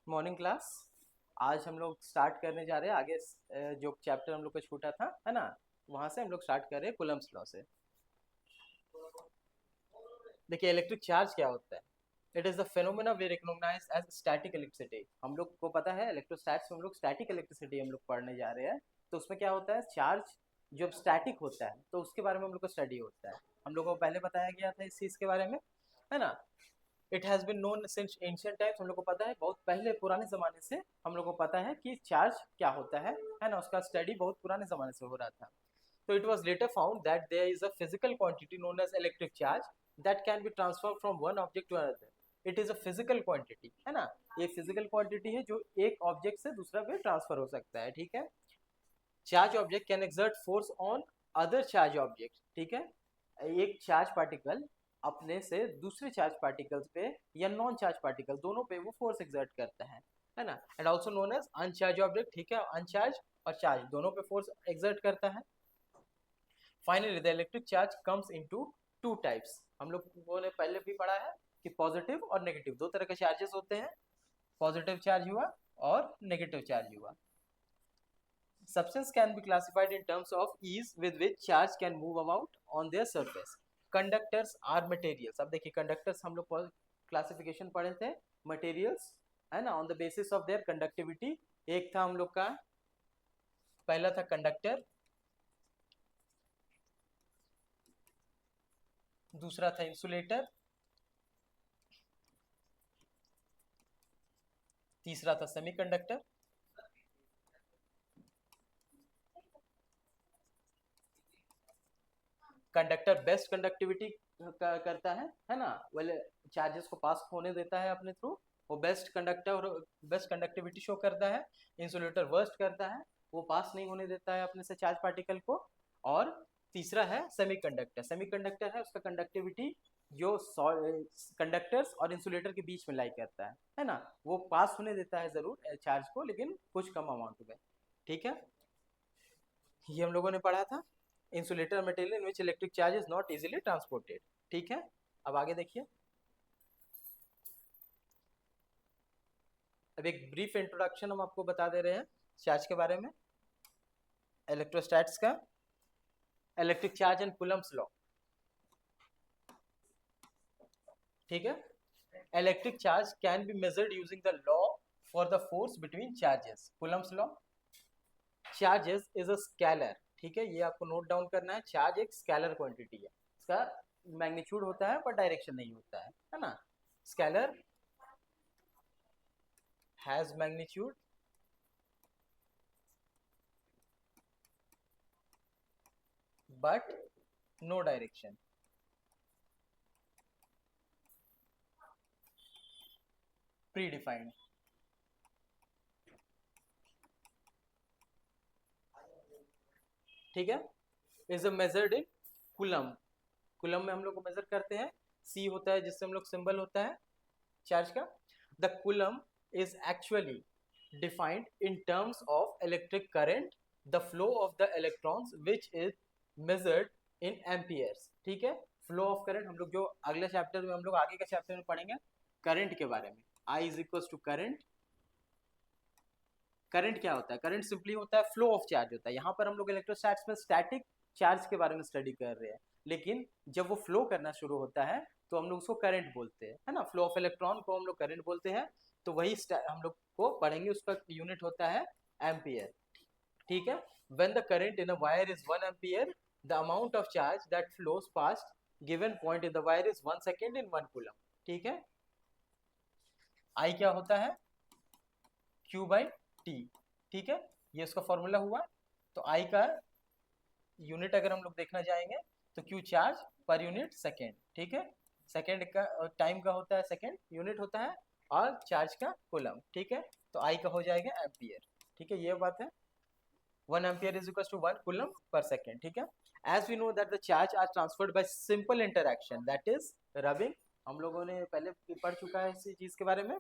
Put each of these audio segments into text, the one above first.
Morning class. आज हम लोग स्टार्ट करने जा रहे हैं आगे जो चैप्टर हम लोग का छूटा था है ना, वहाँ से हम लोग स्टार्ट कर रहे हैं कूलम्स लॉ से। देखिए इलेक्ट्रिक चार्ज क्या होता है। It is the phenomena we recognize as static electricity. हम लोग को पता है इलेक्ट्रोस्टैट्स में हम लोग स्टैटिक इलेक्ट्रिसिटी हम लोग पढ़ने जा रहे हैं। तो उसमें क्या होता है, चार्ज जब स्टैटिक होता है तो उसके बारे में हम लोग को स्टडी होता है। हम लोग को पहले बताया गया था इस चीज़ के बारे में, है ना। It has been known since ancient times. हम लोग को पता है बहुत पहले पुराने ज़माने से हम लोग को पता है कि चार्ज क्या होता है ना। उसका स्टडी बहुत पुराने ज़माने से हो रहा था। So it was later found that there is a physical quantity known as electric charge that can be transferred from one object to another. It is a physical quantity, है ना। ये physical quantity है जो एक object से दूसरा पे transfer हो सकता है, ठीक है। Charge object can exert force on other charge object, ठीक है। एक चार्ज पार्टिकल अपने से दूसरे चार्ज पार्टिकल्स पे या नॉन चार्ज पार्टिकल दोनों पे वो फोर्स एक्सर्ट करता है ना। And also known as uncharge object, ठीक है। अनचार्ज और चार्ज दोनों पे फोर्स एक्सर्ट करता है। Finally the electric charge comes into two types. हम लोगों ने पहले भी पढ़ा है कि पॉजिटिव और नेगेटिव दो तरह के चार्जेस होते हैं। पॉजिटिव चार्ज हुआ और नेगेटिव चार्ज हुआ। Substance can be classified in terms of ease with which charge can move about on their surface. Conductors are materials. अब देखिए conductors हम लोग क्लासिफिकेशन पढ़े थे, materials है ना, on the basis of their conductivity। एक था हम लोग का, पहला था कंडक्टर, दूसरा था इंसुलेटर, तीसरा था सेमीकंडक्टर। कंडक्टर बेस्ट कंडक्टिविटी करता है ना, वेल चार्जेस को पास होने देता है अपने थ्रू, वो बेस्ट कंडक्टर और बेस्ट कंडक्टिविटी शो करता है। इंसुलेटर वर्स्ट करता है, वो पास नहीं होने देता है अपने से चार्ज पार्टिकल को। और तीसरा है सेमीकंडक्टर। सेमीकंडक्टर है उसका कंडक्टिविटी जो कंडक्टर्स और इंसुलेटर के बीच में लाई करता है ना। वो पास होने देता है जरूर चार्ज को, लेकिन कुछ कम अमाउंट में, ठीक है। ये हम लोगों ने पढ़ा था। Insulator material in which electric charge is not easily transported, ठीक है। अब आगे देखिए, अब एक ब्रीफ इंट्रोडक्शन हम आपको बता दे रहे हैं चार्ज के बारे में, इलेक्ट्रोस्टैट्स का, electric charge and Coulomb's law, ठीक है। Electric charge can be measured using the law for the force between charges, Coulomb's law. Charges is a scalar, ठीक है, ये आपको नोट डाउन करना है। चार्ज एक स्केलर क्वांटिटी है, इसका मैग्नीट्यूड होता है पर डायरेक्शन नहीं होता है ना। Scalar has magnitude but no direction. Predefined, ठीक है। Is measured in coulomb. Coulomb में हम लोग को मेजर करते हैं, सी होता है जिससे हम लोग सिंबल होता है चार्ज का। The coulomb is actually defined in terms of electric current, the flow of the electrons which is measured in amperes, ठीक है। फ्लो ऑफ करंट हम लोग जो अगले चैप्टर में, हम लोग आगे के चैप्टर में पढ़ेंगे करंट के बारे में। I is equal to current. Current क्या होता है, करंट सिंपली होता है फ्लो ऑफ चार्ज होता है। यहाँ पर हम लोग इलेक्ट्रोस्टैट्स में स्टैटिक चार्ज के बारे में स्टडी कर रहे हैं, लेकिन जब वो फ्लो करना शुरू होता है तो हम लोग उसको करंट बोलते हैं, है ना। फ्लो ऑफ इलेक्ट्रॉन को हम लोग करंट बोलते हैं। तो वही हम लोग को पढ़ेंगे, उसका यूनिट होता है एम्पियर, ठीक है। When the current in a wire is 1 ampere, the amount of charge that flows past given point in the wire is 1 second in 1 coulomb, ठीक है। आई क्या होता है, Q बाई टी, ठीक है, ये उसका फॉर्मूला हुआ। तो आई का यूनिट अगर हम लोग देखना जाएंगे तो Q charge per unit second, ठीक है। सेकेंड का टाइम का होता है सेकेंड, यूनिट होता है, और चार्ज का कूलम, ठीक है। तो आई का हो जाएगा एम्पियर, ठीक है, ये बात है। 1 ampere is equal to 1 coulomb per second, ठीक है। As we know that the charge are transferred by simple interaction, that is rubbing. हम लोगों ने पहले पढ़ चुका है इसी चीज के बारे में।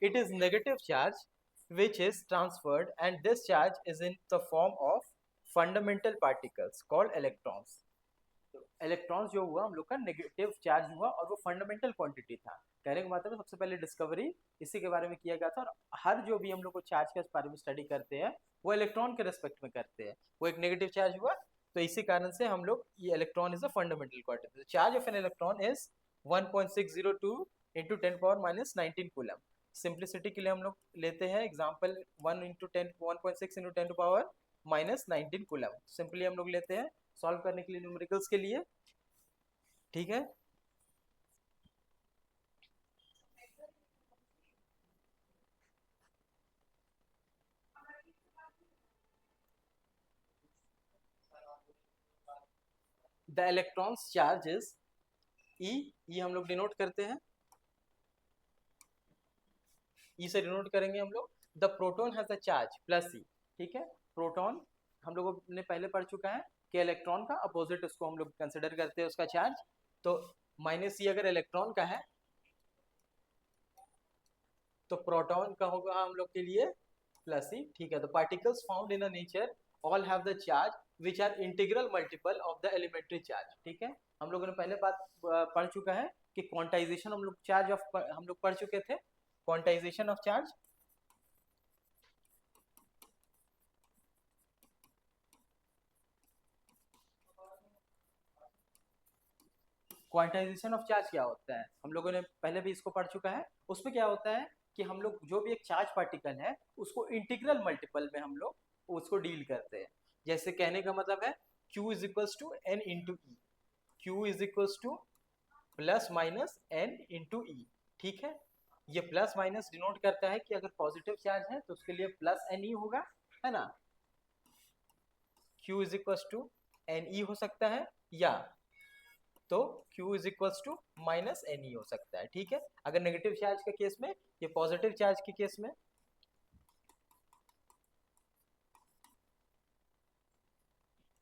It is negative charge which is transferred, and this charge is in the form of fundamental particles called electrons. Electrons जो हुआ हम लोग का नेगेटिव चार्ज हुआ और वो फंडामेंटल क्वांटिटी था। कहने का मतलब सबसे पहले डिस्कवरी इसी के बारे में किया गया था, और हर जो भी हम लोग को चार्ज के बारे में स्टडी करते हैं वो इलेक्ट्रॉन के रेस्पेक्ट में करते हैं। वो एक नेगेटिव चार्ज हुआ, तो इसी कारण से हम लोग ये electron is a fundamental quantity. Charge of an electron is 1.602 into 10⁻19 coulomb. Simplicity के लिए हम लोग लेते हैं एग्जाम्पल 1.6 इंटू 10⁻19 कूलम, सिंपली हम लोग लेते हैं सॉल्व करने के लिए न्यूमेरिकल्स के लिए। ठीक है, द इलेक्ट्रॉन्स चार्ज इज ई, ये हम लोग डिनोट करते हैं, ई से डिनोट करेंगे हम लोग। The proton has a charge plus E. ठीक है, प्रोटॉन हम लोगों ने पहले पढ़ चुका है कि इलेक्ट्रॉन का अपोजिट उसको हम लोग कंसिडर करते हैं उसका चार्ज, तो माइनस ई अगर इलेक्ट्रॉन का है तो प्रोटॉन का होगा हम लोग के लिए प्लस ई। ठीक है, तो particles found in a nature all have the charge which are integral multiple of the elementary charge. ठीक है, हम लोगों ने पहले बात पढ़ चुका है कि क्वांटाइजेशन हम लोग चार्ज ऑफ हम लोग पढ़ चुके थे, quantization of charge. Quantization of charge क्या होता है हम लोगों ने पहले भी इसको पढ़ चुका है। उसमें क्या होता है कि हम लोग जो भी एक चार्ज पार्टिकल है उसको इंटीग्रल मल्टीपल में हम लोग उसको डील करते हैं। जैसे कहने का मतलब है Q is equals to N into E, Q is equals to plus minus N into E. ठीक है, ये प्लस माइनस डिनोट करता है कि अगर पॉजिटिव चार्ज है तो उसके लिए प्लस एन ई होगा, है ना। Q is equals to n e हो सकता है, या तो Q is equals to minus n e हो सकता है। ठीक है, अगर नेगेटिव चार्ज के केस में, ये पॉजिटिव चार्ज के केस में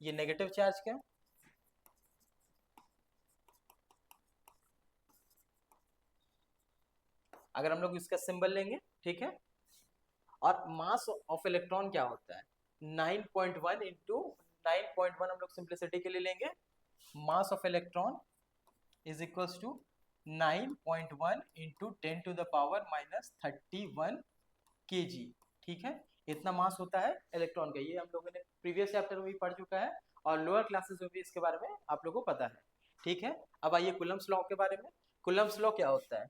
ये नेगेटिव चार्ज का, अगर हम लोग इसका सिंबल लेंगे। ठीक है, और मास ऑफ इलेक्ट्रॉन क्या होता है 9.1 इंटू 9.1 हम लोग सिंप्लिसिटी के लिए लेंगे। Mass of electron is equals to 9.1 into 10 to the power minus 31 kg। ठीक है, इतना मास होता है इलेक्ट्रॉन का, ये हम लोगों ने प्रीवियस चैप्टर में भी पढ़ चुका है और लोअर क्लासेस में भी इसके बारे में आप लोगों को पता है। ठीक है, अब आइए कूलम्स लॉ के बारे में। कूलम्स लॉ क्या होता है?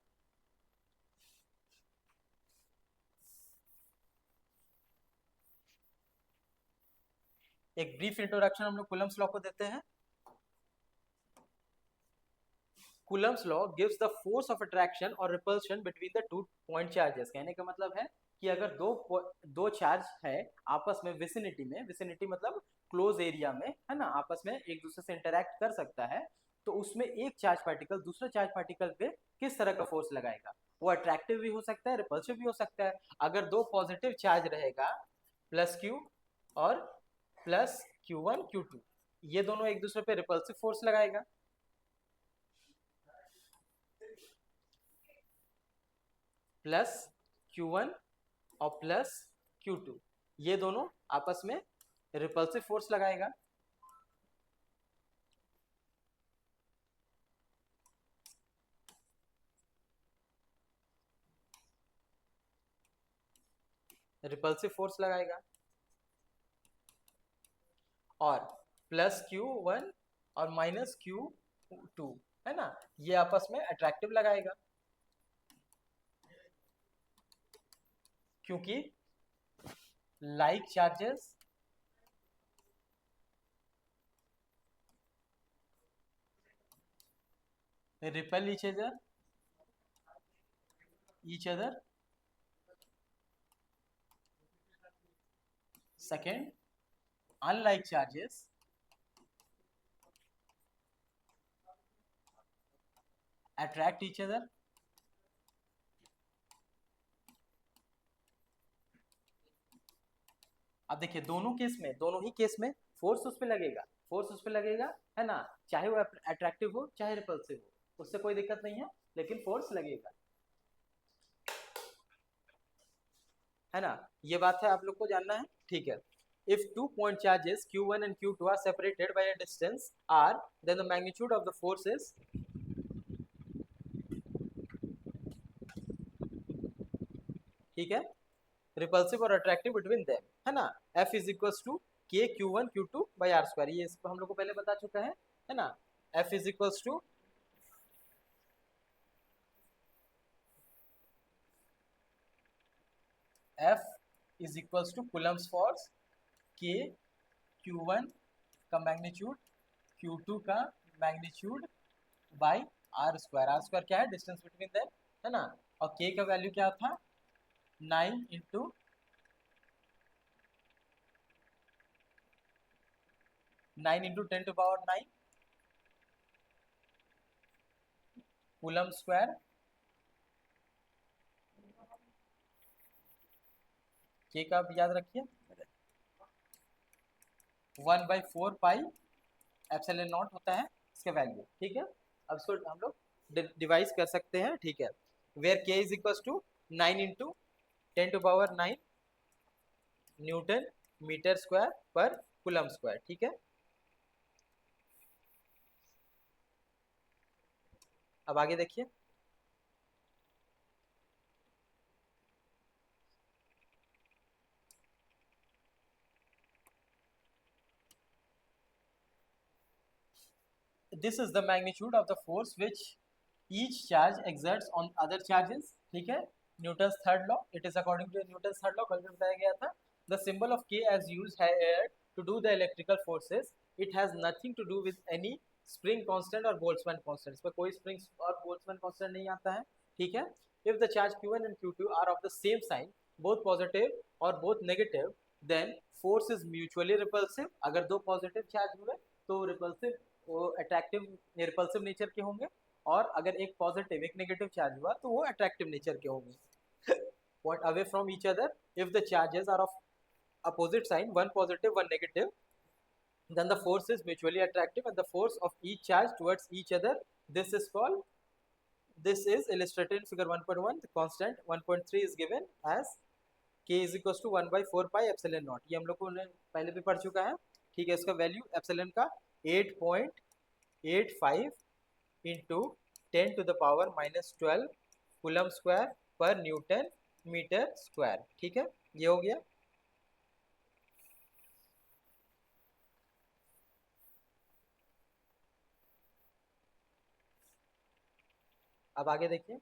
एक ब्रीफ इंट्रोडक्शन हम लोग कूलम्स लॉ को देते हैं। Coulomb's law gives the force of attraction और repulsion between the two point charges. कहने का मतलब है कि अगर दो चार्ज है आपस में विसिनिटी मतलब क्लोज एरिया में, है ना, आपस में एक दूसरे से इंटरेक्ट कर सकता है, तो उसमें एक चार्ज पार्टिकल दूसरे चार्ज पार्टिकल पे किस तरह का फोर्स लगाएगा? वो अट्रैक्टिव भी हो सकता है, रिपल्सिव भी हो सकता है। अगर दो पॉजिटिव चार्ज रहेगा प्लस क्यू और प्लस Q1 Q2, ये दोनों एक दूसरे पे रिपल्सिव फोर्स लगाएगा। प्लस Q1 और प्लस Q2, ये दोनों आपस में रिपल्सिव फोर्स लगाएगा। रिपल्सिव फोर्स लगाएगा, और प्लस Q1 और माइनस Q2, है ना, ये आपस में अट्रैक्टिव लगाएगा, क्योंकि like charges repel each other. Second, unlike charges attract each other। अब देखिए दोनों ही केस में फोर्स उस पे लगेगा, है ना, चाहे वो अट्रैक्टिव हो चाहे रिपल्सिव हो, उससे कोई दिक्कत नहीं है, लेकिन फोर्स लगेगा, है ना। ये बात है आप लोग को जानना है। ठीक है, if 2 point charges q1 and q2 are separated by a distance r, then the magnitude of the force is, ठीक है, रिपल्सिव और अट्रैक्टिव बिटवीन देम, है ना, F is equal to k q one q two by r square, ये इसको हम लोग को पहले बता चुका है ना। F is equal to F is equal to Coulomb's force k q one का मैग्नीट्यूड क्यू टू का मैग्नीट्यूड बाई आर स्क्वायर क्या है, डिस्टेंस बिटवीन देम, है ना। और के का वैल्यू क्या था, 9 इंटू 10⁻9 कूलम स्क्वायर, के का याद रखिए 1/4 पाई एप्सिलॉन नॉट होता है इसका वैल्यू, ठीक है। अब इसको हम लोग डिवाइस कर सकते हैं, ठीक है, where k is equal to 9 into 10⁻9 newton metre square per coulomb square, ठीक है। अब आगे देखिए, this is the magnitude of the force which each charge exerts on other charges, ठीक है, Newton's third law, it is according to Newton's third law, कल भी बताया गया था। The symbol of k as used here to do the electrical forces, it has nothing to do with any spring constant और Boltzmann constant, इसमें कोई spring और Boltzmann constant नहीं आता है, ठीक है। If the charge q1 and q2 are of the same sign, both positive और both negative, then force is mutually repulsive, अगर दो पॉजिटिव चार्ज हुए तो रिपल्सिव, वो अट्रैक्टिव रिपल्सिव नेचर के होंगे, और अगर एक पॉजिटिव एक नेगेटिव चार्ज हुआ तो वो अट्रैक्टिव नेचर के होंगे। Point away from each other, if the charges are of opposite sign, one positive one negative, then the force is mutually attractive and the force of each charge towards each other, this is called, this is illustrated in figure 1.1, the constant 1.3 is given as k is equals to 1/4 pi epsilon naught, ये हम लोग को पहले भी पढ़ चुका है, ठीक है। इसका वैल्यू एप्सिलॉन का 8.85 इंटू 10⁻⁻12 कूलम स्क्वायर पर न्यूटन मीटर स्क्वायर, ठीक है, ये हो गया। अब आगे देखिए,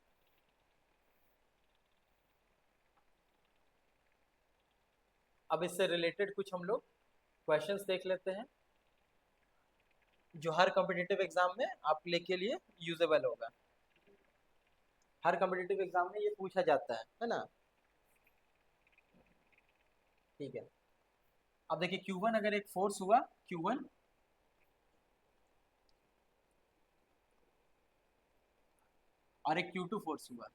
अब इससे रिलेटेड कुछ हम लोग क्वेश्चंस देख लेते हैं जो हर कॉम्पिटिटिव एग्जाम में आप के लिए यूजेबल होगा, हर कॉम्पिटिटिव एग्जाम में ये पूछा जाता है ना, ठीक है। अब देखिए Q1 अगर एक फोर्स हुआ Q1, और एक Q2 फोर्स हुआ,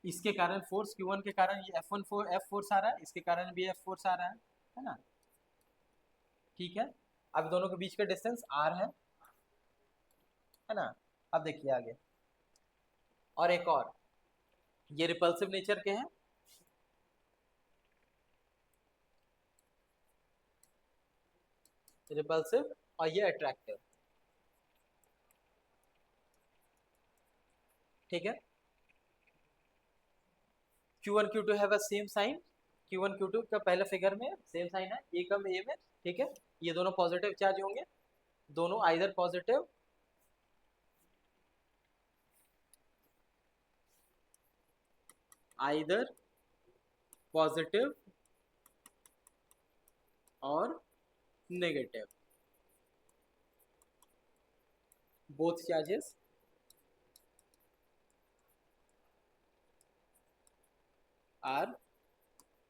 इसके कारण फोर्स Q1 के कारण ये F फोर्स आ रहा है, इसके कारण भी F फोर्स आ रहा है ना, ठीक है। अब दोनों के बीच का डिस्टेंस R है ना। अब देखिए आगे, और एक और, ये रिपल्सिव नेचर के हैं, रिपल्सिव, और ये अट्रैक्टिव, ठीक है। Q1 Q2 have a same sign, Q1 Q2 का पहला फिगर में सेम साइन है, ए कम ए में, ठीक है। ये दोनों पॉजिटिव चार्ज होंगे, दोनों आइदर पॉजिटिव और negative, both charges are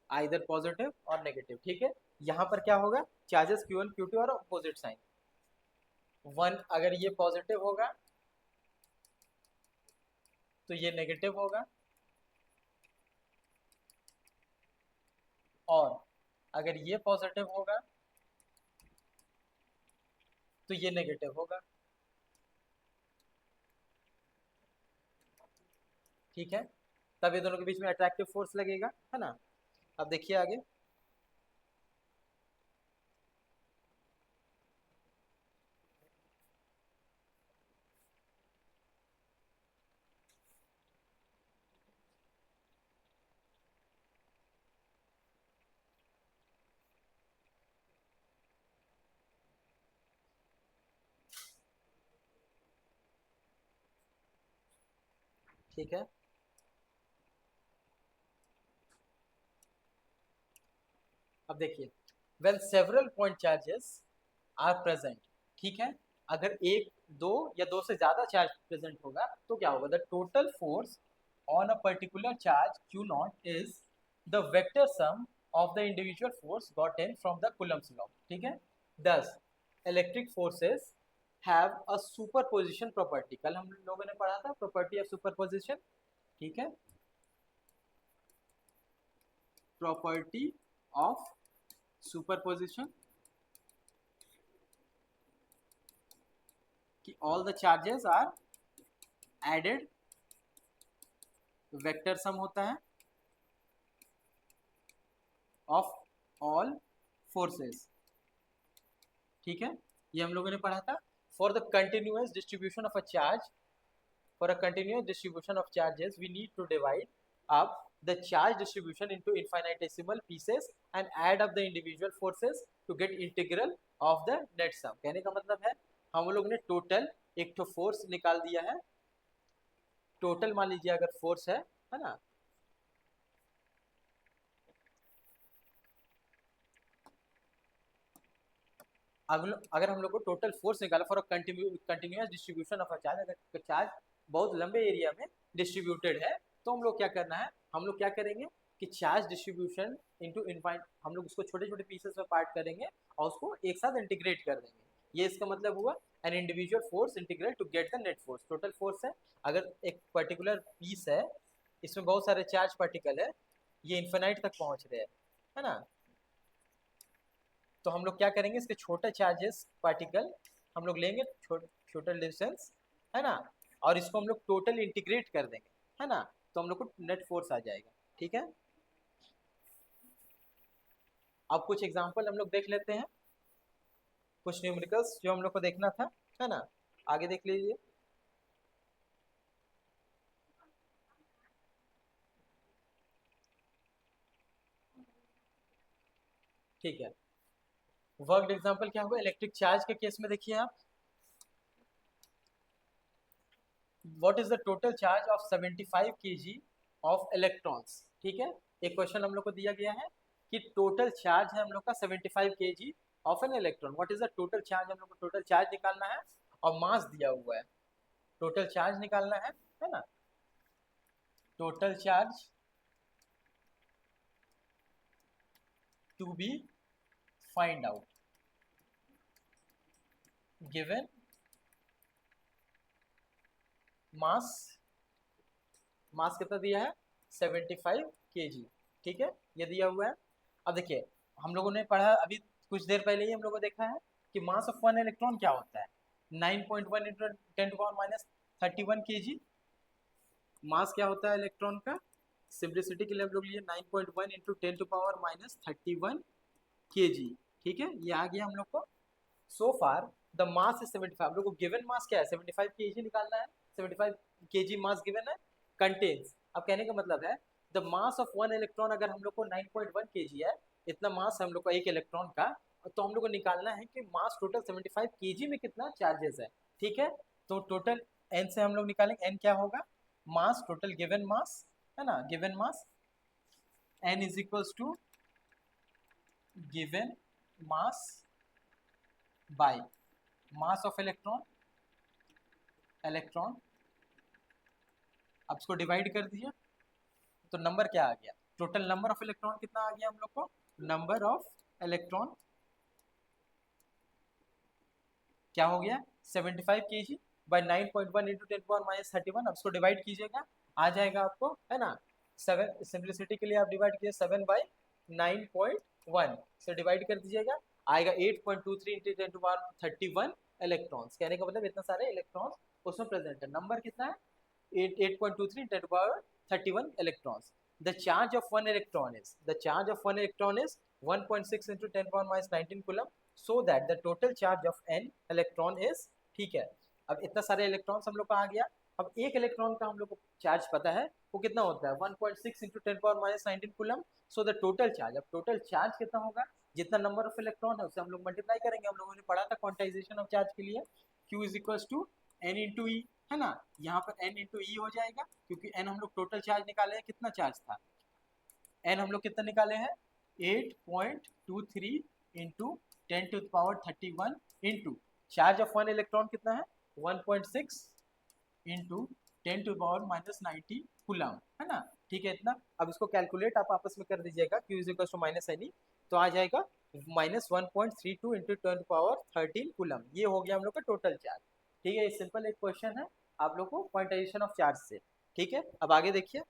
either positive और नेगेटिव, ठीक है। यहाँ पर क्या होगा, चार्जेस Q1 Q2 और अपोजिट साइन, वन अगर ये पॉजिटिव होगा तो ये नेगेटिव होगा, और अगर ये पॉजिटिव होगा तो ये नेगेटिव होगा, ठीक है, तब ये दोनों के बीच में अट्रैक्टिव फोर्स लगेगा, है ना। अब देखिए आगे। ठीक है, अब देखिए, when several point charges are present, ठीक है, अगर एक, दो या दो से ज्यादा चार्ज प्रेजेंट होगा तो क्या होगा, the total force on a particular charge q not is the vector sum of the individual force gotten from the Coulomb's law, ठीक है। thus electric forces have a superposition property, कल हम लोगों ने पढ़ा था प्रॉपर्टी ऑफ सुपरपोजिशन, ठीक है, प्रॉपर्टी ऑफ सुपरपोजिशन कि all the charges are added, vector sum होता है ऑफ ऑल फोर्सेस, ठीक है, ये हम लोगों ने पढ़ा था। For the continuous distribution of a charge, for a continuous distribution of charges we need to divide up the charge distribution into infinitesimal pieces and add up the individual forces to get integral of the net sum। कहने का मतलब है हम लोग ने total एक तो force निकाल दिया है, टोटल मान लीजिए अगर फोर्स है ना, अगर हम लोग को टोटल फोर्स निकाला for a continuous distribution of a charge, अगर चार्ज बहुत लंबे एरिया में डिस्ट्रीब्यूटेड है तो हम लोग क्या करना है, हम लोग क्या करेंगे कि चार्ज डिस्ट्रीब्यूशन इनटू इनफाइनाइट, हम लोग उसको छोटे छोटे पीसेस में पार्ट करेंगे और उसको एक साथ इंटीग्रेट कर देंगे। ये इसका मतलब हुआ an individual force integrate to get the net force. Total force है, अगर एक पर्टिकुलर पीस है, इसमें बहुत सारे चार्ज पार्टिकल है, ये इन्फिनाइट तक पहुंच रहे हैं, है ना, तो हम लोग क्या करेंगे, इसके छोटे चार्जेस पार्टिकल हम लोग लेंगे, छोटा डिस्टेंस, है ना, और इसको हम लोग टोटल इंटीग्रेट कर देंगे, है ना, तो हम लोग को नेट फोर्स आ जाएगा, ठीक है। अब कुछ एग्जांपल हम लोग देख लेते हैं, कुछ न्यूमेरिकल्स जो हम लोग को देखना था, है ना, आगे देख लीजिए। ठीक है, वर्कड एग्जांपल क्या होगा, इलेक्ट्रिक चार्ज के केस में देखिए आप, what is the total charge of 75 kg of electrons, ठीक है, एक क्वेश्चन हम लोग को दिया गया है कि टोटल चार्ज है हम लोग का 75 kg of an electron, what is the total charge, हम लोग को टोटल चार्ज निकालना है और मास दिया हुआ है, टोटल चार्ज निकालना है ना, total charge to be find out given mass, mass कितना दिया है 75 kg, ठीक है, ये दिया हुआ है। अब देखिए, हम लोगों ने पढ़ा अभी कुछ देर पहले ही हम लोगों को देखा है कि मास ऑफ वन इलेक्ट्रॉन क्या होता है, 9.1 इंटू 10⁻³ मास क्या होता है इलेक्ट्रॉन का, सिंप्लिसिटी के लिए हम लोग लिए 9.1 इंटू 10⁻³ kg, ठीक है, ये आ गया हम लोग को। सो फार द मास इज 75, हम लोग को गिवन मास क्या है 75 kg निकालना है, 75 kg मास गिवन है, कंटेन्स, अब कहने का मतलब है the mass of one electron, अगर हम लोग को 9.1 kg है, इतना मास है हम लोग का एक इलेक्ट्रॉन का, तो हम लोग को निकालना है कि मास टोटल 75 kg में कितना चार्जेस है, ठीक है, तो टोटल एन से हम लोग निकालेंगे, एन क्या होगा, मास टोटल गिवन मास, है ना, given mass n is equals to given mass by mass of electron, electron, अब इसको डिवाइड कर दिया तो नंबर क्या आ गया, टोटल नंबर ऑफ इलेक्ट्रॉन कितना आ गया हम लोग को, नंबर ऑफ इलेक्ट्रॉन क्या हो गया 75 kg बाय 9.1 इंटू 10⁻³ अब इसको डिवाइड कीजिएगा, आ जाएगा आपको, है ना, 7, सिंप्लिसिटी के लिए आप डिवाइड कीजिए 7 बाई 9.1 से डिवाइड कर दीजिएगा, आएगा 8.23 इंटू 10⁻³ इलेक्ट्रॉन्स, कहने का मतलब इतना सारे इलेक्ट्रॉन्स उसमें प्रेजेंट है, नंबर कितना है 8.23 10 to the power 31 electrons. The charge of one electron is 1.6 into 10 to the power minus 19 coulomb, so that the total charge of n electron is, ठीक है। अब इतना सारे इलेक्ट्रॉन्स हम लोग का आ गया। अब एक इलेक्ट्रॉन का हम लोग को चार्ज पता है वो कितना होता है 1.6 into 10 to the power minus 19 coulomb, so the total charge, अब टोटल चार्ज कितना होगा, जितना नंबर ऑफ इलेक्ट्रॉन है उससे हम लोग मल्टीप्लाई करेंगे। हम लोगों ने पढ़ा था क्वांटाइजेशन ऑफ चार्ज के लिए, Q is equal to n into E, है ना। यहाँ पर n इंटू ई हो जाएगा, क्योंकि n हम लोग टोटल चार्ज निकाले हैं, कितना चार्ज था n हम लोग कितना निकाले हैं 8.23 into 10 to the power 31 into charge of one electron कितना है 1.6 into 10 to the power minus 90 coulomb, है ना। ठीक है इतना। अब इसको कैलकुलेट आप आपस में कर दीजिएगा, Q is equal to minus n e, तो आ जाएगा -1.32 into 10 to the power 13 coulomb. ये हो गया हम लोग का टोटल चार्ज। ठीक है, ये सिंपल एक क्वेश्चन है आप लोग को क्वांटाइजेशन ऑफ चार्ज से। ठीक है, अब आगे देखिए।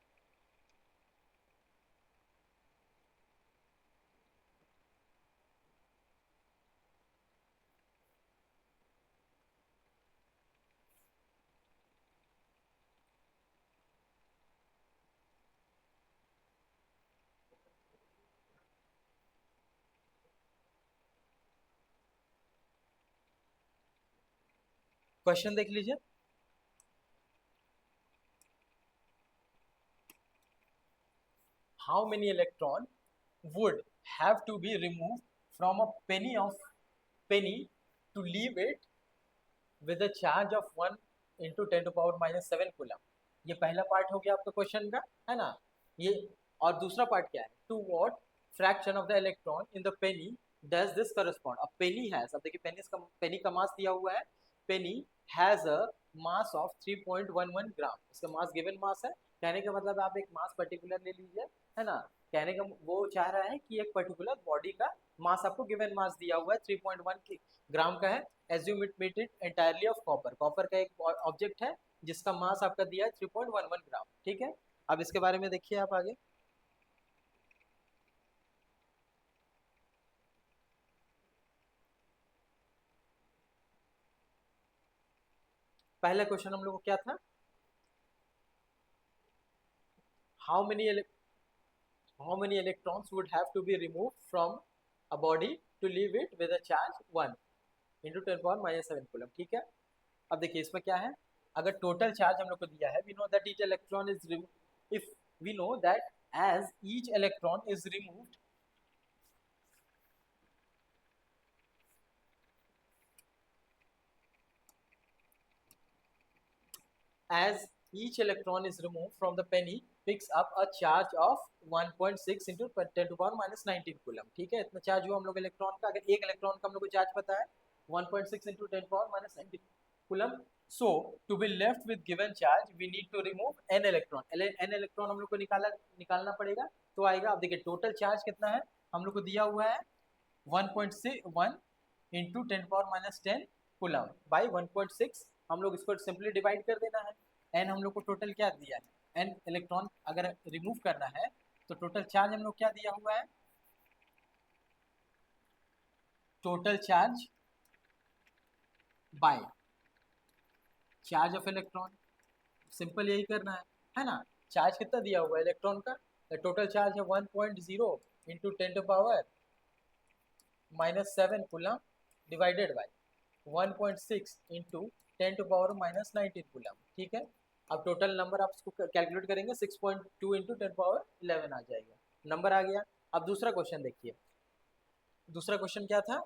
क्वेश्चन देख लीजिए। How many electron would have to be removed from a penny to leave it with a charge of 1 into 10 to the power minus 7 coulomb. ये पहला पार्ट हो गया आपका क्वेश्चन का, है ना। ये और दूसरा पार्ट क्या है, to what fraction of the electron in the penny does this correspond. अब पेनी हैज, अब देखिए पेनी का मास दिया हुआ है, पेनी हैज अ मास ऑफ 3.11 ग्राम, इसका मास गिवन मास है। कहने का मतलब आप एक मास पर्टिकुलर ले लीजिए, है ना। कहने का वो चाह रहा है कि एक पर्टिकुलर बॉडी का मास आपको गिवन मास दिया हुआ है 3.1 ग्राम का है। Assume it made it entirely of copper, copper का एक ऑब्जेक्ट है जिसका मास आपका दिया है 3.11 ग्राम। ठीक है, अब इसके बारे में देखिए आप आगे। पहला क्वेश्चन हम लोग को क्या था, how many electrons would have to be remove from a body to leave it with a charge 1 into 10 power minus 7 coulomb. ठीक है, अब देखिए इसमें क्या है, अगर टोटल चार्ज हम लोग को दिया है, we know that each electron is if we know that as each electron is removed as each electron is removed from the penny picks up a charge of 1.6 into 10 to power minus 19 coulomb. ठीक है, इतना charge हुआ हम लोग electron का। अगर एक electron का हम लोग को चार्ज पता है 1.6 into 10 power minus 19 coulomb, so to be left with given charge we need to remove n electron। n electron हम लोग को निकालना पड़ेगा, तो आएगा। अब देखिए टोटल चार्ज कितना है हम लोग को दिया हुआ है 1.1 into 10 power minus 10 coulomb by 1.6। हम लोग इसको सिंपली डिवाइड कर देना है। एन हम लोग को टोटल क्या दिया है, एन इलेक्ट्रॉन अगर रिमूव करना है तो टोटल चार्ज हम लोग क्या दिया हुआ है, total charge by charge of electron. Simple यही करना है ना। चार्ज कितना दिया हुआ है इलेक्ट्रॉन का, टोटल चार्ज है 1.0 into 10 to power minus 7 coulomb divided by 1.6 into 10 to power minus 19 coulomb. ठीक है, अब टोटल नंबर आप इसको कैलकुलेट करेंगे 6.2 इंटू 10 पावर 11 आ जाएगा, नंबर आ गया। अब दूसरा क्वेश्चन देखिए, दूसरा क्वेश्चन क्या था,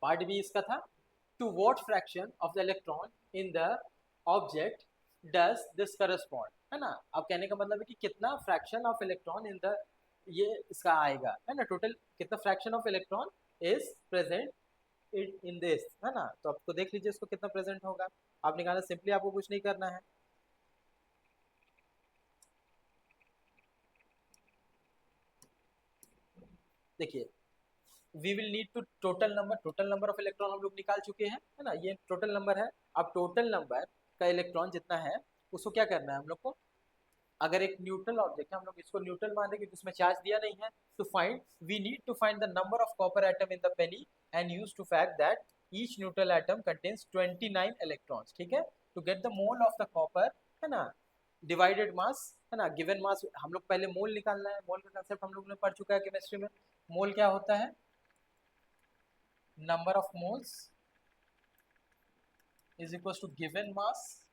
पार्ट बी इसका था, to what fraction of the electron in the object does this correspond, है ना। अब कहने का मतलब है कि कितना fraction of electron in the, ये इसका आएगा, है ना। टोटल कितना fraction of electron is present in this, है ना। तो आपको देख लीजिए इसको कितना प्रेजेंट होगा, आप निकालना, सिंपली आपको कुछ नहीं करना है। देखिए we will need to total number of electron हम लोग निकाल चुके हैं, है ना। ये टोटल नंबर है। अब टोटल नंबर का इलेक्ट्रॉन जितना है उसको क्या करना है हम लोग को, अगर एक न्यूट्रल ऑब्जेक्ट है हम लोग इसको न्यूट्रल मान देंगे, उसमें चार्ज दिया नहीं है, तो find we need to find the number of copper atom in the penny and use to fact that each neutral atom contains 29 electrons, ठीक है। To get the mole of the copper, है ना, divided मास, है ना, given मास, हम लोग पहले मोल निकालना है। मोल का कंसेप्ट हम लोग ने पढ़ चुका है केमिस्ट्री में। मोल क्या होता है? Number of moles is equal to given mass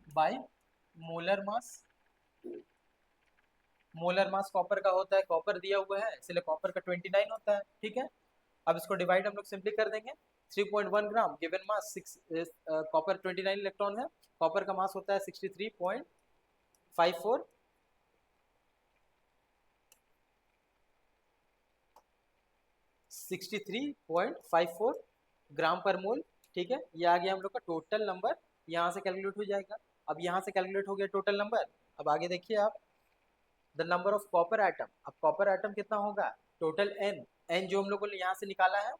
by molar mass. Molar mass copper का होता है, कॉपर दिया हुआ है इसलिए कॉपर का 29 होता है, ठीक है। अब इसको डिवाइड हम लोग सिंपली कर देंगे। 3.1 ग्राम गिवन मास 6, कॉपर 29 इलेक्ट्रॉन है, कॉपर का मास होता है 63.54, 63.54 ग्राम पर मोल, ठीक है। ये आ गया हम लोग का टोटल नंबर, यहाँ से कैलकुलेट हो जाएगा। अब यहाँ से कैलकुलेट हो गया टोटल नंबर। अब आगे देखिए आप, the number of copper atom. अब कॉपर एटम कितना होगा? टोटल एन, एन जो हम लोगों ने यहाँ से निकाला है,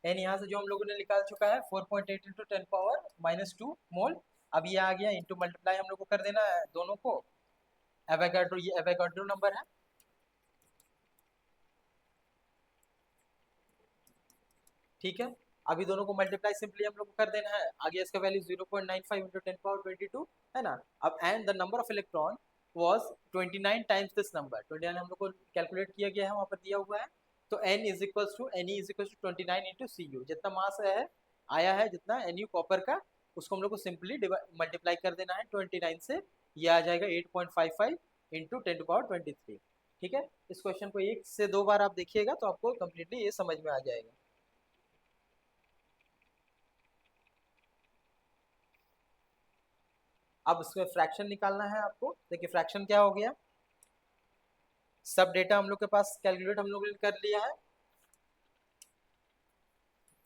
एन यहाँ से जो हम लोगों ने निकाल चुका है 4.8 इंटू 10⁻⁻² मोल। अब ये आ गया इंटू मल्टीप्लाई हम लोग को कर देना है दोनों को। एवोगाड्रो, ये एवोगाड्रो नंबर है, ठीक है। अभी दोनों को मल्टीप्लाई सिंपली हम लोग को कर देना है। आगे इसका वैल्यू 0.95 इंटू 10⁻22, है ना। अब and the number of electron was 29 times this number, 29 हम लोग को कैलकुलेट किया गया है, वहाँ पर दिया हुआ है। तो n is equal to, n is equal to 29 into C U, जितना मास है आया है, जितना एन यू कॉपर का, उसको हम लोग को सिंपली मल्टीप्लाई कर देना है 29 से। ये आ जाएगा 8.55 इंटू 10⁻23, ठीक है। इस क्वेश्चन को एक से दो बार आप देखिएगा तो आपको कंप्लीटली ये समझ में आ जाएगा। अब इसमें फ्रैक्शन निकालना है आपको। देखिए फ्रैक्शन क्या हो गया, सब डेटा हम लोग के पास कैलकुलेट हम लोग ने कर लिया है।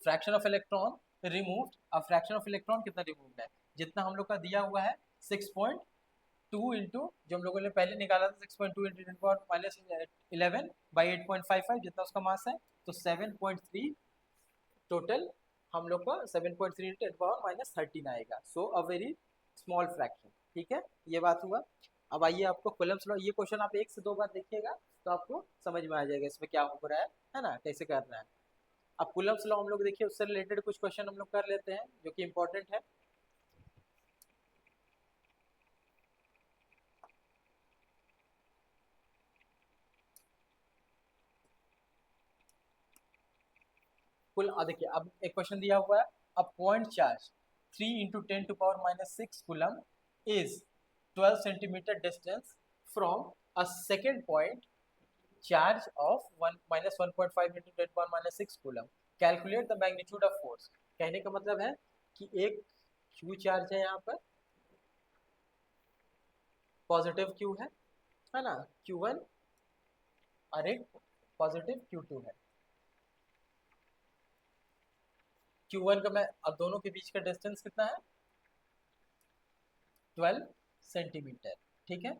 फ्रैक्शन ऑफ इलेक्ट्रॉन रिमूव्ड, अब फ्रैक्शन ऑफ इलेक्ट्रॉन कितना रिमूव्ड है, जितना हम लोग का दिया हुआ है 6.2 इंटू, जो हम लोगों ने पहले निकाला था 6.2 इंटू 10⁻11 बाई 8.55, जितना उसका मास है, तो 7.3 टोटल हम लोग को 7.3 इंटू 10⁻13 आएगा। सो अ वेरी स्मॉल फ्रैक्शन, ठीक है। ये बात हुआ। अब आइए आपको कूलम्ब्स लॉ, ये क्वेश्चन आप एक से दो बार देखिएगा तो आपको समझ में आ जाएगा इसमें क्या हो रहा है ना, कैसे करना है। अब कूलम्ब्स लॉ हम लोग देखिए, उससे रिलेटेड कुछ क्वेश्चन हम लोग कर लेते हैं जो कि इंपॉर्टेंट है। कुल देखिए, अब एक क्वेश्चन दिया हुआ है, a point charge 3 into 10⁻⁻6 coulomb is 12 centimetre distance from a second point charge of 1 -1.5 into 10⁻⁻6 coulomb, calculate the magnitude of force. कहने का मतलब है कि एक क्यू चार्ज है यहाँ पर, पॉजिटिव क्यू है ना, Q1, और एक पॉजिटिव Q2 है। Q1 का मैं, अब दोनों के बीच का डिस्टेंस कितना है, 12 सेंटीमीटर, ठीक है।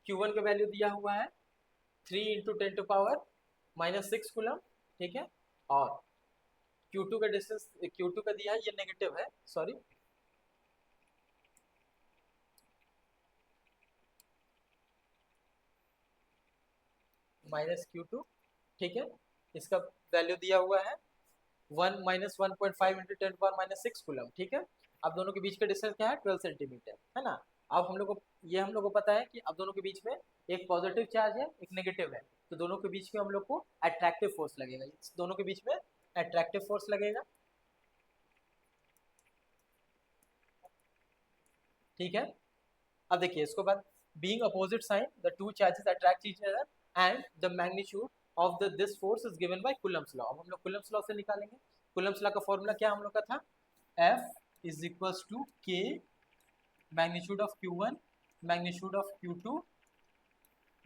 Q1 का वैल्यू दिया हुआ है 3 इंटू 10⁻⁻6 कूलम, ठीक है। और Q2 का डिस्टेंस, Q2 का दिया है, ये नेगेटिव है, सॉरी, -Q2, ठीक है। इसका वैल्यू दिया हुआ है 1 -1.5 इंटू 10⁻�6 कूलम, ठीक है। अब दोनों के बीच का डिस्टेंस क्या है, 12 सेंटीमीटर, है ना। अब हम लोग को, ये हम लोग को पता है कि अब दोनों के बीच में एक पॉजिटिव चार्ज है, एक नेगेटिव है, तो दोनों के बीच में हम लोग को अट्रैक्टिव फोर्स लगेगा, दोनों के बीच में अट्रैक्टिव फोर्स लगेगा, ठीक है। अब देखिए इसको बाद, being opposite sign the two charges attract each other and the magnitude of the this force is given by Coulomb's law. अब हम लोग कूलम्ब्स लॉ से निकालेंगे। कूलम्ब्स लॉ का फॉर्मूला क्या हम लोग का था, F is equals to K magnitude of Q1 magnitude of Q2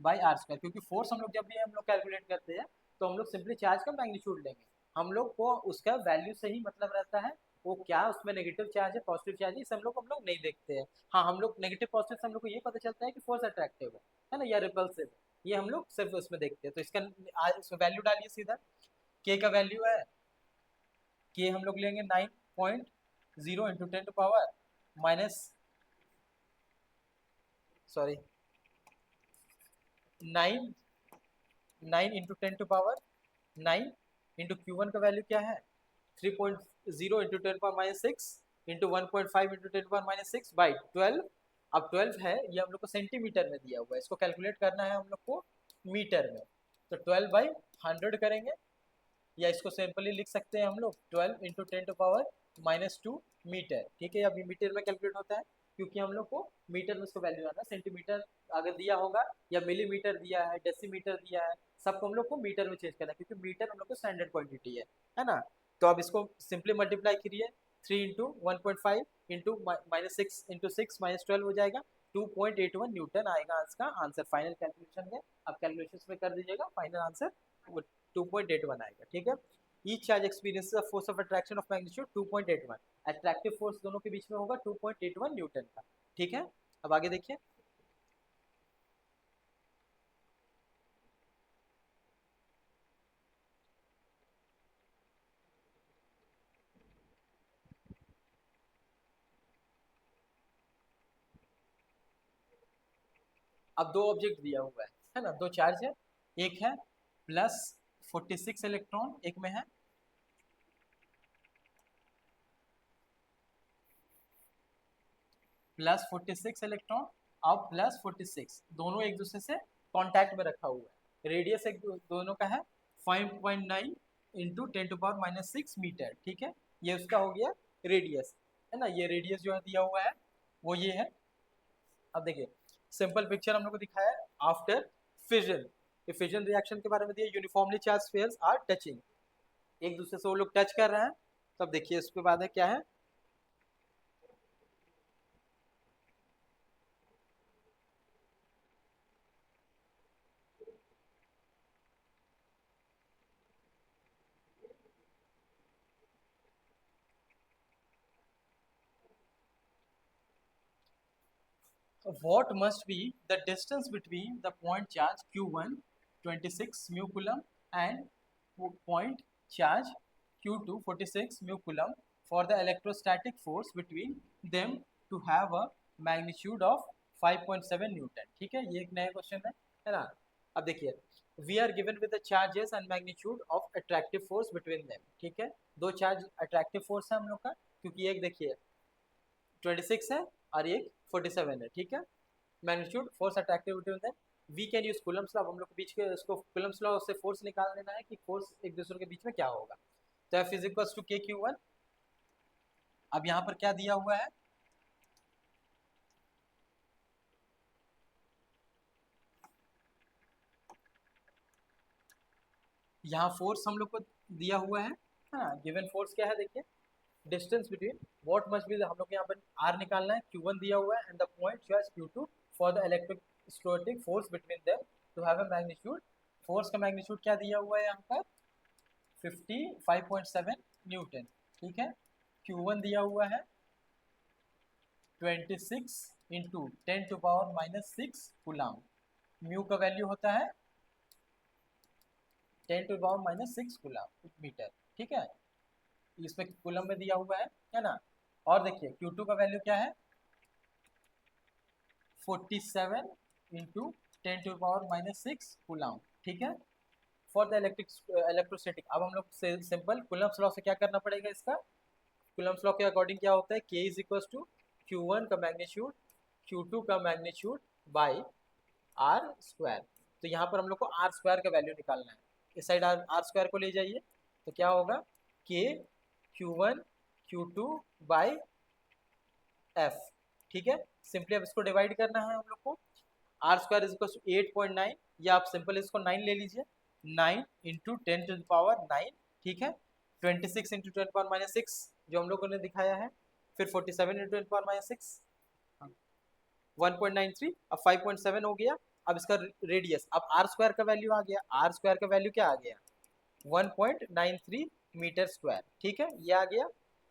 by r square, क्योंकि फोर्स हम लोग जब भी हम लोग कैलकुलेट करते हैं तो हम लोग सिंपली चार्ज का मैग्नीट्यूड लेंगे, हम लोग को उसका वैल्यू से ही मतलब रहता है, वो क्या उसमें नेगेटिव चार्ज है पॉजिटिव चार्ज है, इसे हम लोग नहीं देखते हैं। हाँ, हम लोग नेगेटिव पॉजिटिव से हम लोग को ये पता चलता है कि फोर्स अट्रैक्टिव है ना, या रिपल्सिव है, ये हम लोग सिर्फ उसमें देखते हैं। तो इसका इसमें वैल्यू डालिए सीधा, के का वैल्यू है, के हम लोग लेंगे 9.0 into 10⁻, minus, sorry, 9 9 into 10⁻9 into Q1 का वैल्यू क्या है 3.0 इंटू 10⁻6 इंटू 1.5 इंटू 10⁻6 बाई 12। अब 12 है ये हम लोग को सेंटीमीटर में दिया हुआ है, इसको कैलकुलेट करना है हम लोग को मीटर में। तो 12/100 करेंगे, या इसको सिंपली लिख सकते हैं हम लोग 12 इंटू 10⁻2 मीटर। ठीक है, अभी मीटर में कैलकुलेट होता है क्योंकि हम लोग को मीटर में उसको वैल्यू आना, सेंटीमीटर अगर दिया होगा या मिलीमीटर दिया है, डेसीमीटर दिया है, सबको हम लोग को मीटर में चेंज करना है क्योंकि मीटर हम लोग को स्टैंडर्ड क्वांटिटी है ना। तो अब इसको सिंपली मल्टीप्लाई करिए, 3 इंटू 1.5 इंटू -6 इंटू 6 -12 हो जाएगा 2.81 न्यूटन आएगा इसका आंसर फाइनल कैलकुलेशन में। अब कैलकुलेशन में कर दीजिएगा, फाइनल आंसर 2.81 आएगा। ठीक है, each charge experiences a force of attraction of magnitude 2.81, attractive force दोनों के बीच में होगा 2.81 न्यूटन का। ठीक है, अब आगे देखिए, अब दो ऑब्जेक्ट दिया हुआ है ना, दो चार्ज है, एक है +46 इलेक्ट्रॉन, एक में है +46 इलेक्ट्रॉन और +46, दोनों एक दूसरे से कांटेक्ट में रखा हुआ है। रेडियस एक दोनों का है 5.9 इंटू 10⁻6 मीटर। ठीक है, ये उसका हो गया रेडियस, है ना। ये रेडियस जो है दिया हुआ है वो ये है। अब देखिए सिंपल पिक्चर हम लोग को दिखाया है आफ्टर फिजन, ये फिजन रिएक्शन के बारे में दिया, uniformly charge spheres are touching, एक दूसरे से वो लोग टच कर रहे हैं। तब देखिए इसके बाद है क्या है, what must be the distance between the point charge q1 26 mu coulomb and point charge q2 46 mu coulomb for the electrostatic force between them to have a magnitude of 5.7 Newton. ठीक है, ये एक नया क्वेश्चन है ना। अब देखिए we are given with the charges and magnitude of attractive force between them. ठीक है, दो चार्ज अट्रैक्टिव फोर्स है हम लोग का, क्योंकि एक देखिए 26 है और एक 47 है। ठीक है, मैग्नीट्यूड फोर्स अट्रैक्टिविटी होता है, we can use Coulomb's law. हम लोग के बीच के उसको कूलम्स लॉ से फोर्स निकाल देना है कि फोर्स एक दूसरे के बीच में क्या होगा। तो F is equal to k q one. अब यहाँ पर क्या दिया हुआ है, यहाँ फोर्स हम लोग को दिया हुआ है, हाँ गिवन फोर्स क्या है देखिए, distance between what must be, हम लोग यहाँ पर आर निकालना है, Q1 दिया हुआ है and the point charge Q2 for the electrostatic force between them to have a magnitude. Force का मैग्नीट्यूड क्या दिया हुआ है यहाँ पर 55.7 न्यूटन। ठीक है, Q1 दिया हुआ है 26 इंटू 10⁻⁻6 कूलम, म्यू का वैल्यू होता है 10⁻⁻6 कूलम मीटर। ठीक है, इसमें कूलम में दिया हुआ है ना। और देखिए Q2 का वैल्यू क्या है 47 इंटू 10⁻⁻6 कूलम। ठीक है, फॉर द इलेक्ट्रोस्टैटिक। अब हम लोग सिंपल कूलम्स लॉ से क्या करना पड़ेगा, इसका कूलम्स लॉ के अकॉर्डिंग क्या होता है, K is equal to Q1 का मैग्नीट्यूड Q2 का मैग्नीट्यूड बाई आर स्क्वायर। तो यहाँ पर हम लोग को आर स्क्वायर का वैल्यू निकालना है, इस साइड आर स्क्वायर को ले जाइए, तो क्या होगा K Q1 Q2 by F. ठीक है, सिंपली अब इसको डिवाइड करना है हम लोग को, r square is equal to 8.9, या आप सिंपल इसको 9 ले लीजिए, 9 इंटू 10⁻9। ठीक है, 26 इंटू 10⁻6 जो हम लोगों ने दिखाया है, फिर 47 इंटू 10⁻6 1.93, अब 5.7 हो गया। अब इसका रेडियस, अब आर स्क्वायर का वैल्यू आ गया, आर स्क्वायर का वैल्यू क्या आ गया 1.93 मीटर स्क्वायर। ठीक है, ये आ गया।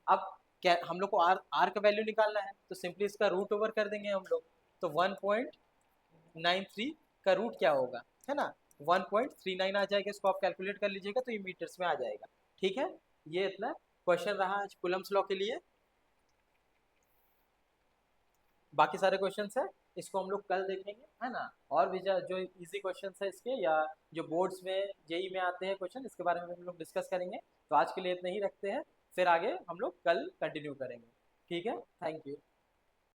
अब क्या हम लोग को आर का वैल्यू निकालना है, तो सिंपली इसका रूट ओवर कर देंगे हम लोग, तो 1.93 का रूट क्या होगा, है ना 1.39 आ जाएगा, इसको आप कैलकुलेट कर लीजिएगा तो ये मीटर्स में आ जाएगा। ठीक है, ये इतना क्वेश्चन रहा आज कूलम्स लॉ के लिए, बाकी सारे क्वेश्चन है इसको हम लोग कल देखेंगे, है ना। और भी जो इजी क्वेश्चन है इसके, या जो बोर्ड्स में जेई में आते हैं क्वेश्चन, इसके बारे में हम लोग डिस्कस करेंगे। तो आज के लिए इतना ही रखते हैं, फिर आगे हम लोग कल कंटिन्यू करेंगे। ठीक है, थैंक यू।